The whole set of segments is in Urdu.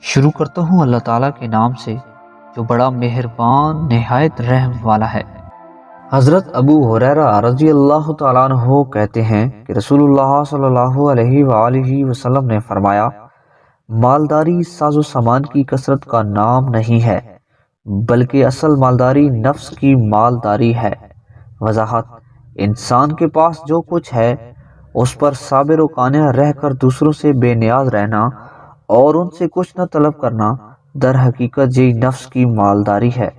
شروع کرتا ہوں اللہ تعالیٰ کے نام سے جو بڑا مہربان نہایت رحم والا ہے۔ حضرت ابو ہریرہ رضی اللہ تعالیٰ عنہ کہتے ہیں کہ رسول اللہ صلی اللہ علیہ وآلہ وسلم نے فرمایا، مالداری ساز و سامان کی کثرت کا نام نہیں ہے بلکہ اصل مالداری نفس کی مالداری ہے۔ وضاحت: انسان کے پاس جو کچھ ہے اس پر صابر و قانع رہ کر دوسروں سے بے نیاز رہنا اور ان سے کچھ نہ طلب کرنا در حقیقت یہی نفس کی مالداری ہے۔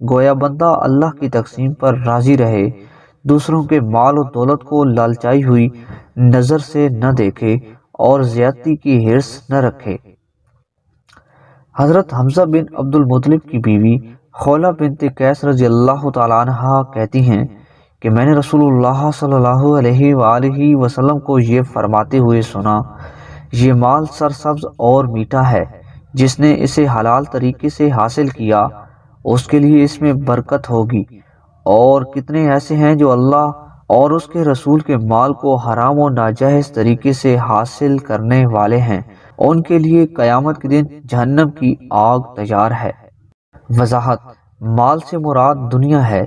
گویا بندہ اللہ کی تقسیم پر راضی رہے، دوسروں کے مال و دولت کو لالچائی ہوئی نظر سے نہ دیکھے اور زیادتی کی حرص نہ رکھے۔ حضرت حمزہ بن عبد المطلب کی بیوی خولہ بنت قیس رضی اللہ تعالیٰ عنہا کہتی ہیں کہ میں نے رسول اللہ صلی اللہ علیہ وآلہ وسلم کو یہ فرماتے ہوئے سنا، یہ مال سرسبز اور میٹھا ہے، جس نے اسے حلال طریقے سے حاصل کیا اس کے لیے اس میں برکت ہوگی، اور کتنے ایسے ہیں جو اللہ اور اس کے رسول کے مال کو حرام و ناجائز طریقے سے حاصل کرنے والے ہیں، ان کے لیے قیامت کے دن جہنم کی آگ تیار ہے۔ وضاحت: مال سے مراد دنیا ہے،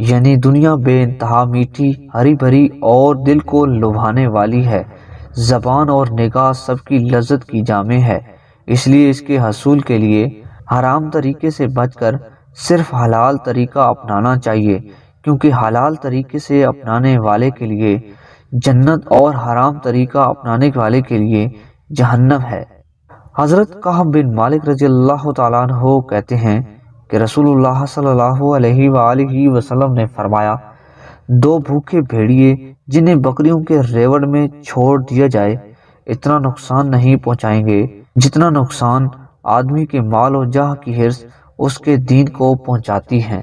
یعنی دنیا بے انتہا میٹھی، ہری بھری اور دل کو لبھانے والی ہے۔ زبان اور نگاہ سب کی لذت کی جامع ہے، اس لیے اس کے حصول کے لیے حرام طریقے سے بچ کر صرف حلال طریقہ اپنانا چاہیے، کیونکہ حلال طریقے سے اپنانے والے کے لیے جنت اور حرام طریقہ اپنانے والے کے لیے جہنم ہے۔ حضرت کعب بن مالک رضی اللہ تعالیٰ عنہ کہتے ہیں کہ رسول اللہ صلی اللہ علیہ وآلہ وسلم نے فرمایا، دو بھوکے بھیڑیے جنہیں بکریوں کے ریوڑ میں چھوڑ دیا جائے اتنا نقصان نہیں پہنچائیں گے جتنا نقصان آدمی کے مال و جاہ کی حرص اس کے دین کو پہنچاتی ہے۔